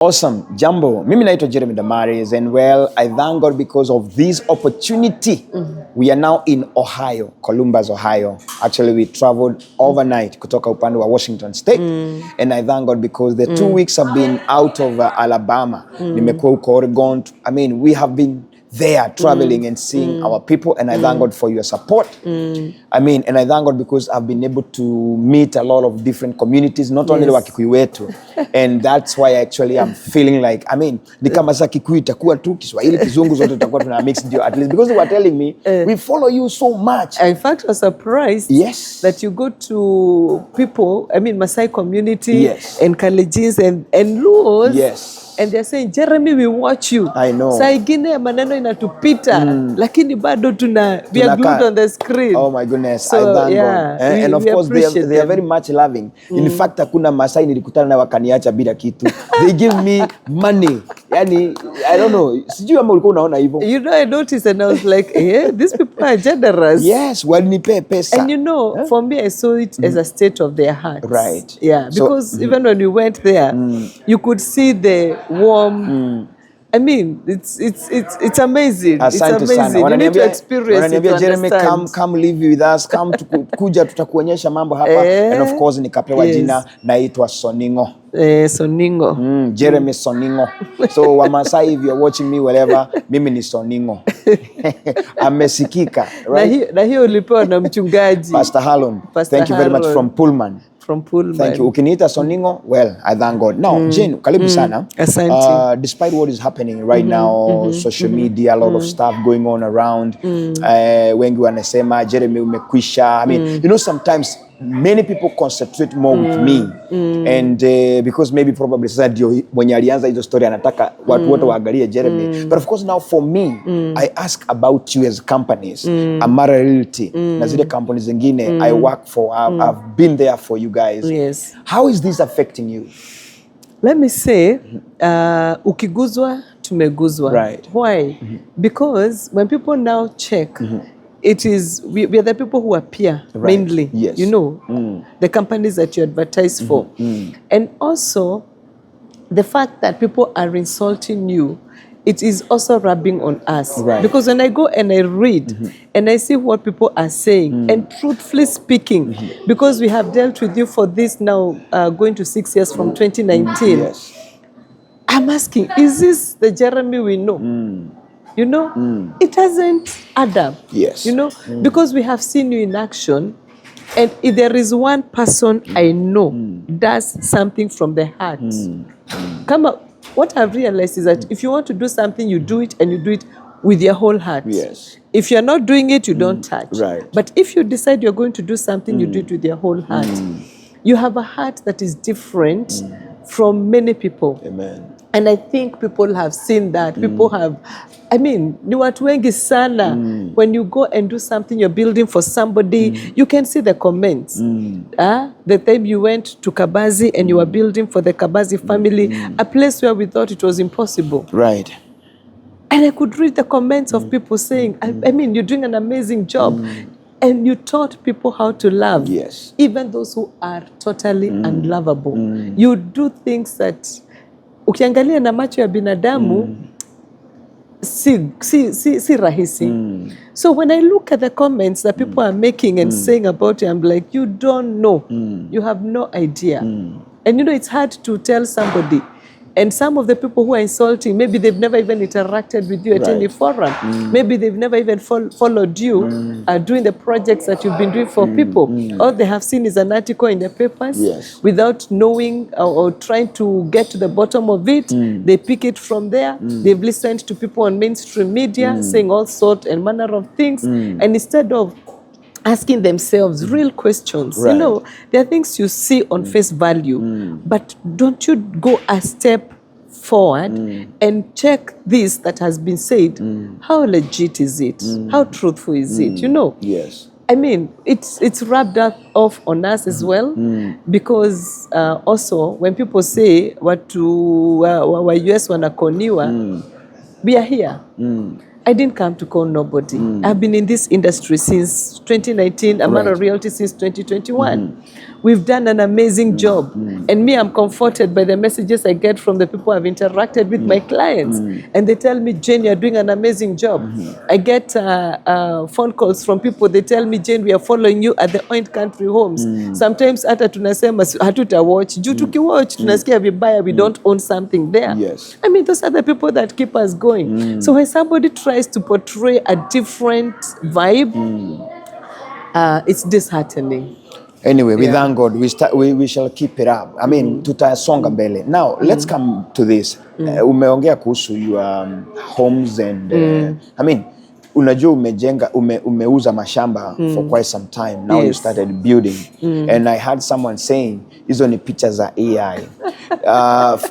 Awesome. Jambo. Mimi naitwa Damaris, and well, I thank God because of this opportunity. We are now in Ohio, Columbus, Ohio. Actually, we traveled overnight kutoka upande wa Washington State. And I thank God because the 2 weeks have been out of Alabama. Nimekuwa huko Oregon. I mean, we have been there traveling and seeing our people, and I thank God for your support. I mean, and I thank God because I've been able to meet a lot of different communities, not only wa Kikuyu wetu, and that's why actually I'm feeling like, I mean, ni kama sa Kikuyu itakuwa tu Kiswahili Kizungu zote tutakuwa tuna mix ndio, at least because they were telling me we follow you so much. In fact, I was surprised that you go to people, I mean Masai community and Kalejins and Luos. And they're saying, Jeremy, we watch you. I know. Saa ingine maneno inatupita, lakini bado we are glued on the screen. Oh my goodness, so, I thank God. And of course, they are very much loving. In fact, hakuna Masai nilikutana na wakaniacha bila kitu. They give me money. Yani, I don't know. Sijui kama ulikuwa unaona hivyo. You know, I noticed and I was like, these people are generous. Yes, walinipe pesa. And you know, for me, I saw it as a state of their hearts. Right. Yeah, because even when we went there, you could see the warm. I mean, it's amazing. It's amazing. You need to experience it to Jeremy, come live with us. Come kuja tutakuonyesha mambo hapa. And of course nikapewa jina naitwa Soningo. Soningo. Jeremy Soningo. So Wamasai, if you're watching me wherever, mimi ni Soningo. Amesikika, right? Na hiyo ulipewa na mchungaji. Pastor Harlon. Thank you very much from Pullman. Thank you. Ukiniita Soningo, well, I thank God. Now, Jane, karibu sana. Despite what is happening right now, social media, a lot of stuff going on around. Wengi wanasema, Jeremy umekwisha. I mean, you know, sometimes many people concentrate more with me. And because maybe probably sasa ndio mwenye alianza hizo story anataka watu wote waangalie Jeremy. But of course now for me, I ask about you as companies. Amara Realty, na zile companies zingine I work for. I've been there for you guys. Yes. How is this affecting you? Let me say, ukiguzwa, tumeguzwa. Right. Why? Because when people now check, it is we are the people who appear mainly. Yes. You know, the companies that you advertise for, and also the fact that people are insulting you. It is also rubbing on us. Right. Because when I go and I read and I see what people are saying, and truthfully speaking, because we have dealt with you for this now, going to 6 years from 2019, I'm asking, is this the Jeremy we know? You know, it doesn't add up. Yes. You know, because we have seen you in action, and if there is one person I know does something from the heart, come up. What I've realized is that if you want to do something, you do it, and you do it with your whole heart. Yes. If you're not doing it, you don't touch. Right. But if you decide you're going to do something, you do it with your whole heart. You have a heart that is different from many people. Amen. And I think people have seen that. People have, I mean, ni watu wengi sana. When you go and do something, you're building for somebody, you can see the comments. The time you went to Kabazi and you were building for the Kabazi family, a place where we thought it was impossible. Right. And I could read the comments of people saying, I mean, you're doing an amazing job. And you taught people how to love. Yes. Even those who are totally unlovable. You do things that ukiangalia na macho ya binadamu si rahisi. So when I look at the comments that people are making and saying about you, I'm like, you don't know. You have no idea. And you know, it's hard to tell somebody. And some of the people who are insulting, maybe they've never even interacted with you at any forum. Maybe they've never even followed you doing the projects that you've been doing for people. All they have seen is an article in the papers without knowing or trying to get to the bottom of it. They pick it from there. They've listened to people on mainstream media saying all sort and manner of things. And instead of asking themselves real questions. You know, there are things you see on face value, but don't you go a step forward and check this that has been said. How legit is it? How truthful is it? You know? Yes. I mean, it's rubbed off on us as well, because also when people say watu wa US wanakoniwa, we are here. I didn't come to call nobody. I've been in this industry since 2019. I'm out of reality since 2021. We've done an amazing job. And me, I'm comforted by the messages I get from the people I've interacted with, my clients. And they tell me, Jane, you're doing an amazing job. I get phone calls from people. They tell me, Jane, we are following you at the Oint Country Homes. Sometimes hata tunasema hatuta watch. Juu tukiwatch, tunasikia vibaya, we don't own something there. Yes. I mean, those are the people that keep us going. So when somebody tries to portray a different vibe, it's disheartening. Anyway, we thank God. We shall keep it up. I mean, tutasonga mbele. Now, let's come to this. Umeongea kuhusu your homes and I mean, unajua umeuza mashamba for quite some time. Now you started building. And I had someone saying, hizo ni picha za AI.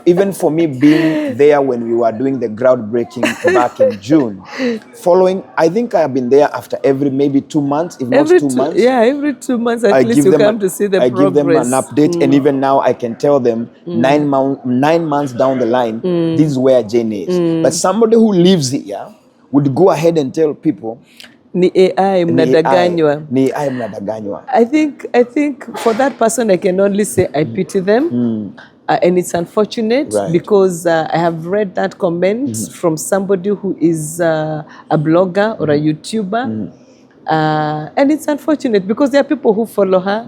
Even for me being there when we were doing the groundbreaking back in June, following, I think I have been there after every maybe 2 months, if not 2 months. Yeah, every 2 months at least you come to see the progress. I give them an update, and even now I can tell them 9 months down the line, this is where Jane is. But somebody who lives here would go ahead and tell people, ni AI mnadanganywa. Ni AI mnadanganywa. I think for that person I can only say I pity them. And it's unfortunate because I have read that comment from somebody who is a blogger or a YouTuber. And it's unfortunate because there are people who follow her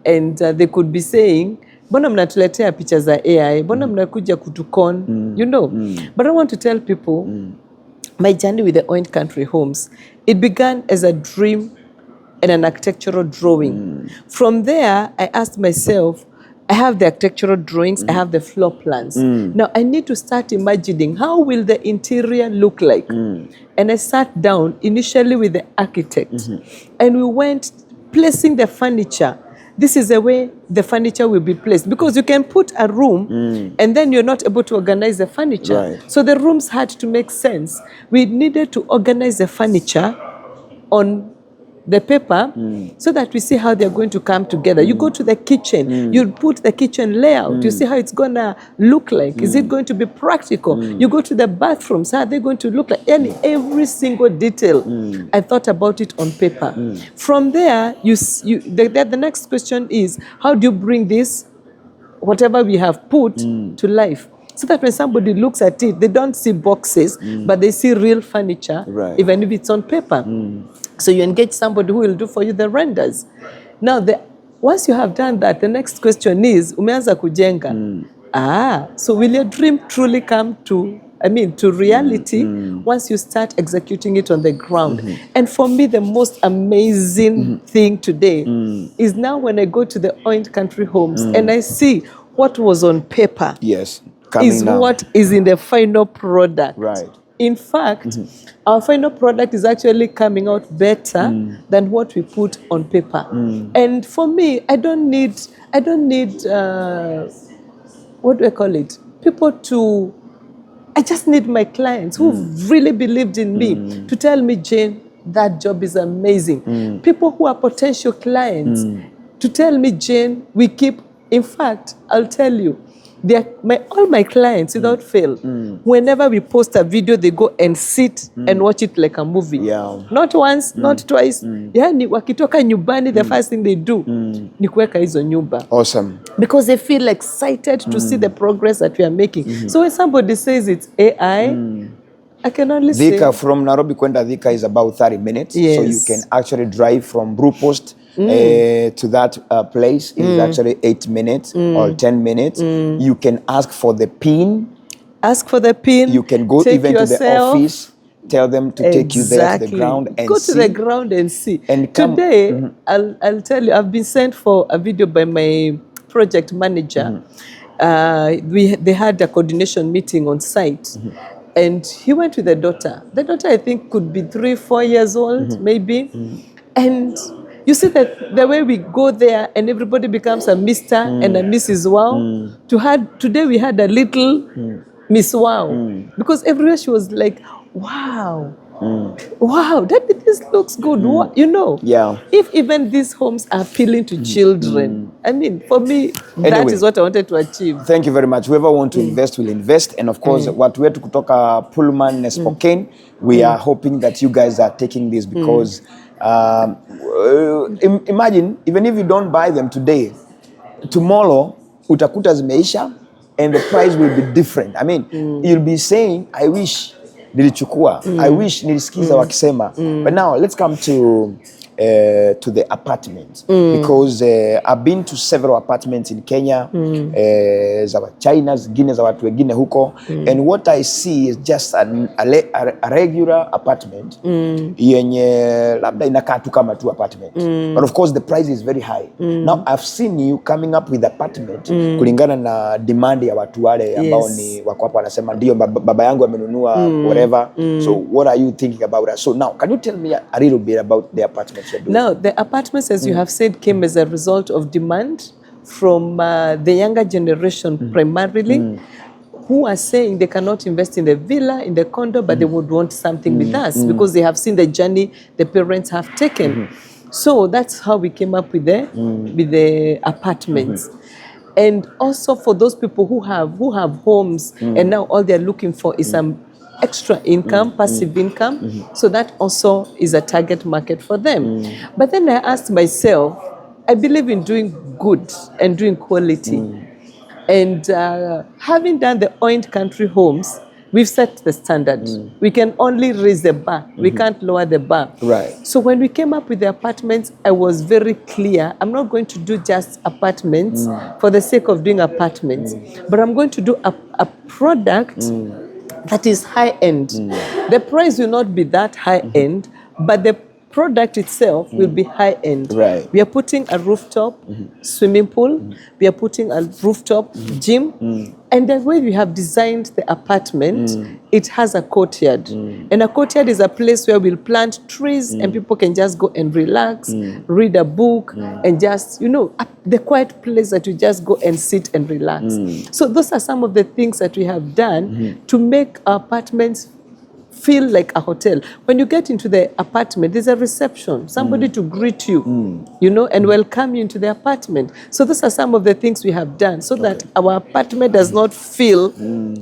and they could be saying, mbona mnatuletea picha za AI, mbona mnakuja kutukon, you know. But I want to tell people, my journey with the Oint Country Homes, it began as a dream and an architectural drawing. From there, I asked myself, I have the architectural drawings, I have the floor plans. Now I need to start imagining how will the interior look like. And I sat down initially with the architect and we went placing the furniture. This is the way the furniture will be placed, because you can put a room and then you're not able to organize the furniture. So the rooms had to make sense. We needed to organize the furniture on the paper so that we see how they're going to come together. You go to the kitchen, you put the kitchen layout, you see how it's gonna look like. Is it going to be practical? You go to the bathrooms, how are they going to look like? And every single detail, I thought about it on paper. From there, the next question is, how do you bring this, whatever we have put, to life? So that when somebody looks at it, they don't see boxes, but they see real furniture, even if it's on paper. So you engage somebody who will do for you the renders. Now, once you have done that, the next question is, umeanza kujenga. So will your dream truly come to reality once you start executing it on the ground? And for me, the most amazing thing today is now when I go to the Oint Country Homes and I see what was on paper. Yes. Is now what is in the final product. In fact, our final product is actually coming out better than what we put on paper. And for me, I don't need what do I call it? People to, I just need my clients who really believed in me to tell me, Jane, that job is amazing. People who are potential clients to tell me, Jane, we keep, in fact, I'll tell you, all my clients, without fail, whenever we post a video, they go and sit and watch it like a movie. Not once, not twice. Yani wakitoka nyumbani, the first thing they do ni kuweka hizo nyumba. Awesome. Because they feel excited to see the progress that we are making. So when somebody says it's AI, I can only say... Thika, from Nairobi kwenda Thika is about 30 minutes. So you can actually drive from Blue Post to that place. It's actually 8 minutes or 10 minutes. You can ask for the PIN. Ask for the PIN. You can go even to the office. Tell them to take you there to the ground and go to the ground and see. And today, I'll tell you, I've been sent for a video by my project manager. They had a coordination meeting on site. And he went with the daughter. The daughter, I think, could be 3-4 years old, maybe. And you see that the way we go there and everybody becomes a Mr. and a Mrs. Wow. Today we had a little Miss Wow. Because everywhere she was like, wow, wow, this looks good. You know, Yeah. if even these homes are appealing to children, I mean, for me, that Anyway. is what I wanted to achieve. Thank you very much. Whoever want to invest will invest, and of course, watu wetu kutoka Pullman Spokane, we are hoping that you guys are taking this because imagine even if you don't buy them today, tomorrow utakuta zimeisha and the price will be different. I mean, you'll be saying, I wish nilichukua, I wish nilisikiza wakisema. But now let's come to the apartments because I've been to several apartments in Kenya, za China, zingine za watu wengine huko, and what I see is just a regular apartment yenye labda inakaa tu kama tu apartment, but of course the price is very high. Now I've seen you coming up with apartment kulingana na demand ya watu wale ambao ni wako hapa wanasema ndio baba yangu amenunua whatever. So what are you thinking about that? So now can you tell me a little bit about the apartment? Now, the apartments, as you have said, came as a result of demand from the younger generation primarily, who are saying they cannot invest in the villa, in the condo, but they would want something with us because they have seen the journey the parents have taken. So that's how we came up with the apartments. And also for those people who have homes and now all they're looking for is some extra income, passive income. So that also is a target market for them. But then I asked myself, I believe in doing good and doing quality. And having done the Oint Country homes, we've set the standard. We can only raise the bar. We can't lower the bar. Right. So when we came up with the apartments, I was very clear. I'm not going to do just apartments for the sake of doing apartments, but I'm going to do a product that is high-end. The price will not be that high-end, but the product itself will be high-end. Right. We are putting a rooftop swimming pool. We are putting a rooftop gym. And the way we have designed the apartment, it has a courtyard. And a courtyard is a place where we'll plant trees and people can just go and relax, read a book, and just, the quiet place that you just go and sit and relax. So those are some of the things that we have done to make our apartments feel like a hotel. When you get into the apartment, there's a reception, somebody to greet you, and welcome you into the apartment. So those are some of the things we have done so that our apartment does not feel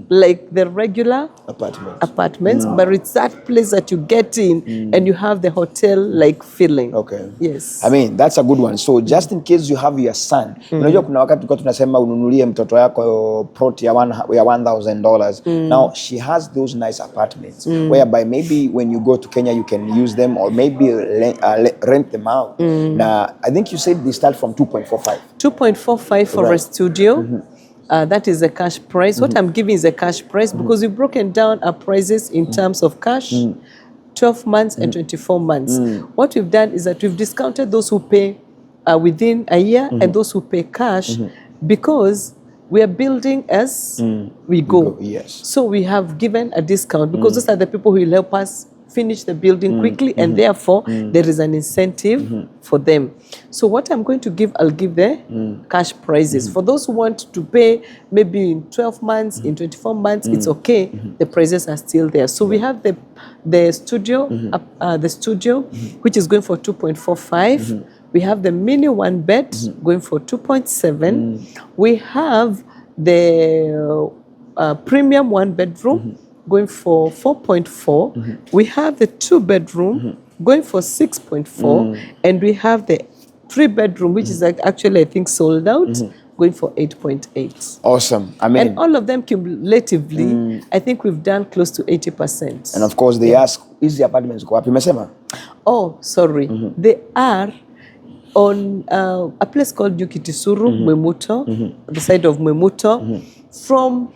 like the regular apartments, but it's that place that you get in and you have the hotel-like feeling. Okay. Yes. I mean, that's a good one. So just in case you have your son, unajua kuna wakati tulikuwa tunasema ununulie mtoto yako plot ya $1,000. Now she has those nice apartments whereby maybe when you go to Kenya you can use them or maybe rent them out. Now I think you said they start from 2.45. 2.45 for a studio. That is the cash price. What I'm giving is a cash price because we've broken down our prices in terms of cash, 12 months and 24 months. What we've done is that we've discounted those who pay within a year and those who pay cash because we are building as we go. Yes. So we have given a discount because those are the people who will help us finish the building quickly and therefore there is an incentive for them. So what I'm going to give, I'll give the cash prices. For those who want to pay maybe in 12 months, in 24 months, it's okay. The prices are still there. So we have the studio, which is going for 2.45. We have the mini one bed going for 2.7. We have the premium one bedroom going for 4.4. We have the 2-bedroom going for 6.4. And we have the 3-bedroom, which is actually, I think, sold out, going for 8.8. Awesome. I mean, and all of them cumulatively, I think we've done close to 80%. And of course, they ask, is the apartments go up? Oh, sorry. They are on a place called Yukitisuru, Mwemuto, the side of Mwemuto, from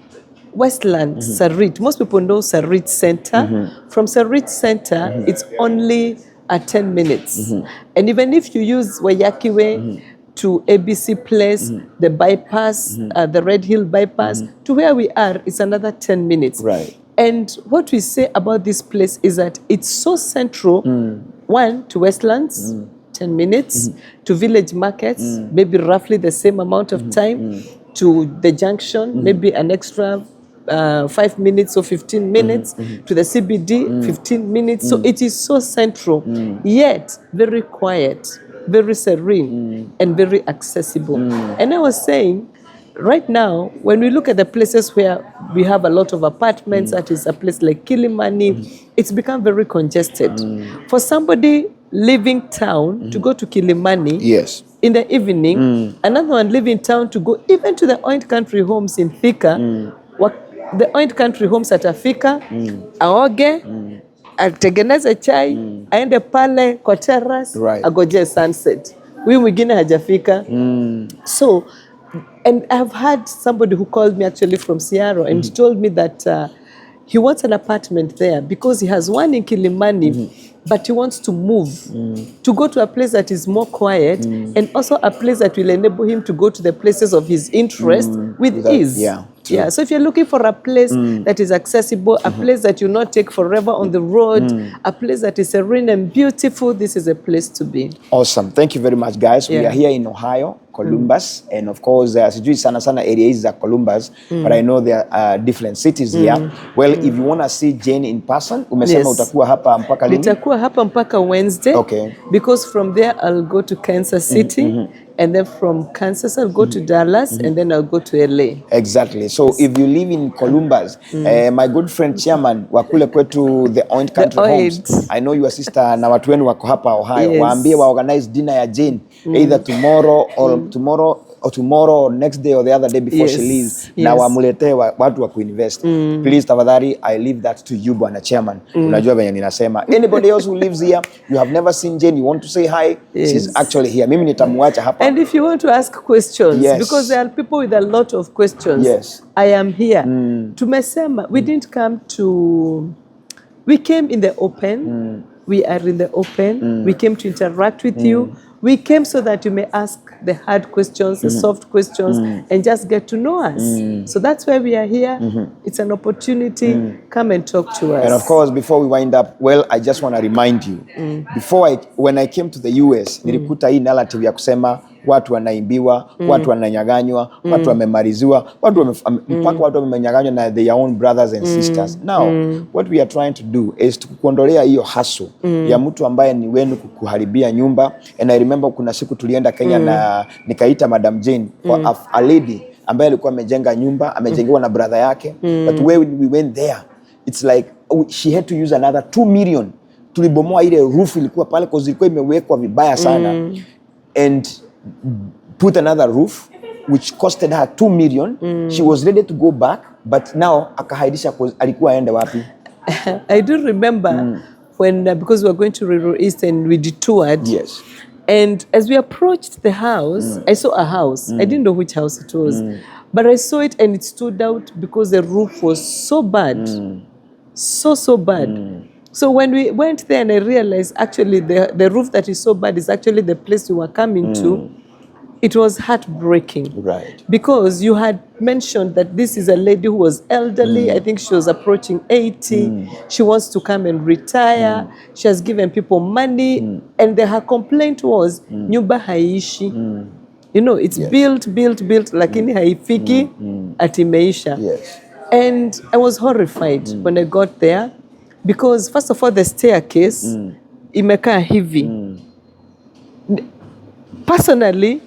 Westland, Sarit. Most people know Sarit Center. From Sarit Center, it's only 10 minutes. And even if you use Wayakiwe to ABC Place, the bypass, the Red Hill bypass, to where we are, it's another 10 minutes. Right. And what we say about this place is that it's so central, one, to Westlands, 10 minutes, to village markets, maybe roughly the same amount of time, to the junction, maybe an extra 5 minutes or 15 minutes, to the CBD, 15 minutes. So it is so central, yet very quiet, very serene, and very accessible. And I was saying, right now, when we look at the places where we have a lot of apartments, that is a place like Kilimani, it's become very congested. For somebody leaving town to go to Kilimani, Yes. in the evening, another one leaving town to go even to the Oint Country Homes in Thika, the Oint Country Homes at Thika, aoge, atengeneze chai, aende pale kwa terrace, Right. agoje sunset. Huyu mwingine hajafika. So, and I've had somebody who called me actually from Seattle and told me that he wants an apartment there because he has one in Kilimani, but he wants to move to go to a place that is more quiet and also a place that will enable him to go to the places of his interest with ease. Yeah. Yeah, so if you're looking for a place that is accessible, a place that you not take forever on the road, a place that is serene and beautiful, this is a place to be. Awesome. Thank you very much, guys. We Yeah. are here in Ohio, Columbus, and of course, sijui sana sana area hizi za Columbus, but I know there are different cities here. Well, if you want to see Jane in person, umesema Yes. utakuwa hapa mpaka lini? Nitakuwa hapa mpaka Wednesday. Okay. Because from there I'll go to Kansas City, and then from Kansas I'll go to Dallas, and then I'll go to LA. Exactly. So if you live in Columbus, my good friend chairman wa kule kwetu the Oint Country Homes, Oint. I know your sister na watu wenu wako hapa Ohio. Yes. Waambie wa organize dinner ya Jane either tomorrow or next day or the other day before she Yes. leaves. Yes. Na wamuletee watu wa kuinvest. Please tafadhali, I leave that to you bwana chairman. Unajua venye ninasema. Anybody else who lives here, you have never seen Jane, you want to say hi, Yes. she's actually here. Mimi nitamuacha hapa. And if you want to ask questions, Yes. because there are people with a lot of questions, Yes. I am here. Tumesema, we didn't come to, we came in the open, we are in the open, we came to interact with you, we came so that you may ask the hard questions, the soft questions, and just get to know us. So that's why we are here. It's an opportunity. Come and talk to us. And of course, before we wind up, well, I just want to remind you, when I came to the US, nilikuta hii narrative ya kusema watu wanaimbiwa, watu wananyaganywa, watu wamemaliziwa, mpaka watu wamenyaganywa na their own brothers and sisters. Now, what we are trying to do is kukuondolea hiyo hustle ya mtu ambaye ni wenu kukuharibia nyumba. And I remember kuna siku tulienda Kenya na nikaita Madam Jane for a lady ambaye alikuwa amejenga nyumba, amejengewa na brother yake. But when we went there, it's like she had to use another 2 million. Tulibomoa ile roof ilikuwa pale kwa ilikuwa imewekwa vibaya sana. And put another roof which costed her 2 million. She was ready to go back, but now akahaidisha alikuwa aende wapi? I do remember when, because we were going to Rural East and we detoured. Yes. And as we approached the house, I saw a house. I didn't know which house it was. But I saw it and it stood out because the roof was so bad. So bad. So when we went there and I realized actually the roof that is so bad is actually the place we were coming to, it was heartbreaking. Right. Because you had mentioned that this is a lady who was elderly. I think she was approaching 80. She wants to come and retire. She has given people money. And her complaint was, nyumba haishi. You know, it's built, lakini haifiki ati imeisha. Yes. And I was horrified when I got there. Because first of all, the staircase, imekaa hivi. Personally,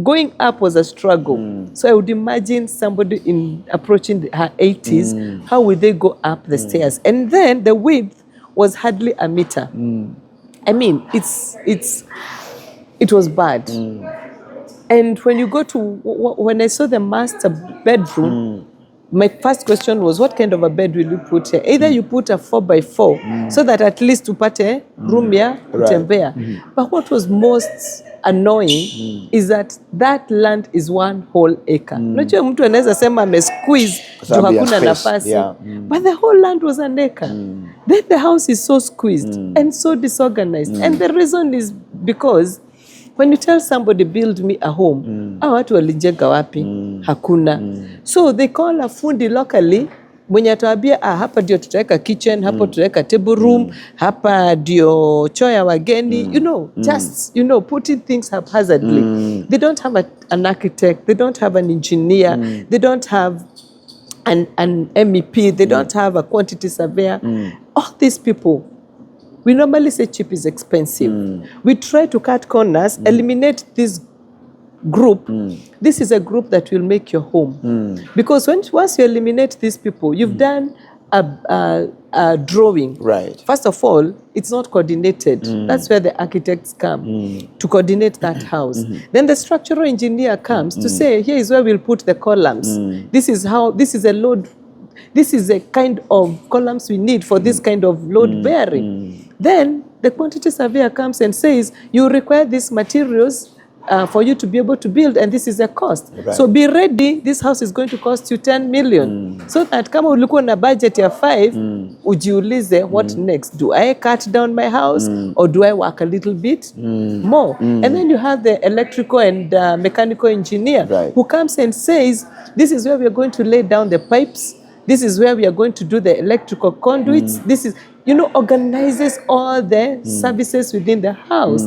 going up was a struggle. So I would imagine somebody approaching her 80s, how would they go up the stairs? And then the width was hardly a meter. I mean, it was bad. And when you go to, when I saw the master bedroom, my first question was, what kind of a bed will you put here? Either you put a 4x4 so that at least upate room ya kutembea. But what was most annoying is that land is 1 whole acre. Unajua mtu anaweza sema amesqueeze juu hakuna nafasi. But the whole land was an acre. Then the house is so squeezed and so disorganized. And the reason is because when you tell somebody build me a home, watu walijenga wapi? Hakuna. So they call a fundi locally, mwenye atawambia hapa ndio tutaweka kitchen, hapa tutaweka table room, hapa ndio choo ya wageni, you know, just, you know, putting things haphazardly. They don't have an architect, they don't have an engineer, they don't have an MEP, they don't have a quantity surveyor. All these people, we normally say cheap is expensive. We try to cut corners, eliminate this group. This is a group that will make your home. Because once you eliminate these people, you've done a drawing. Right. First of all, it's not coordinated. That's where the architects come to coordinate that house. Then the structural engineer comes to say, here is where we'll put the columns. This is a load. This is a kind of columns we need for this kind of load bearing. Then the quantity surveyor comes and says, you require these materials for you to be able to build, and this is a cost. Right. So be ready, this house is going to cost you 10 million. So that kama ulikuwa na budget ya 5, ujiulize, what next? Do I cut down my house or do I work a little bit more? And then you have the electrical and mechanical engineer who comes and says, this is where we are going to lay down the pipes. This is where we are going to do the electrical conduits. This is, organizes all the services within the house.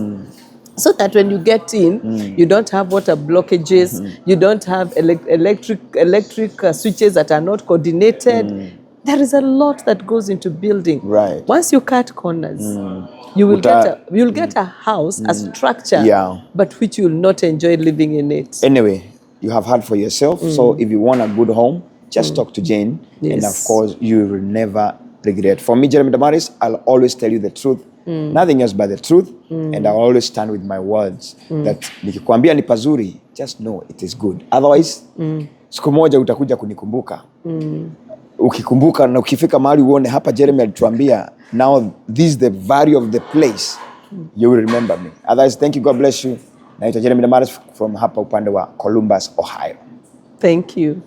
So that when you get in, you don't have water blockages, you don't have electric switches that are not coordinated. There is a lot that goes into building. Right. Once you cut corners, you will get a house, a structure, but which you will not enjoy living in it. Anyway, you have heard for yourself. So if you want a good home, just talk to Jane. And of course, you will never regret. For me, Jeremy Damaris, I'll always tell you the truth. Nothing else but the truth. And I'll always stand with my words. That nikikwambia ni pazuri, just know it is good. Otherwise, siku moja utakuja kunikumbuka. Ukikumbuka na ukifika mahali uone hapa Jeremy alituambia, now this is the value of the place, you will remember me. Otherwise, thank you, God bless you. Naitwa Jeremy Damaris from hapa upande wa Columbus, Ohio. Thank you.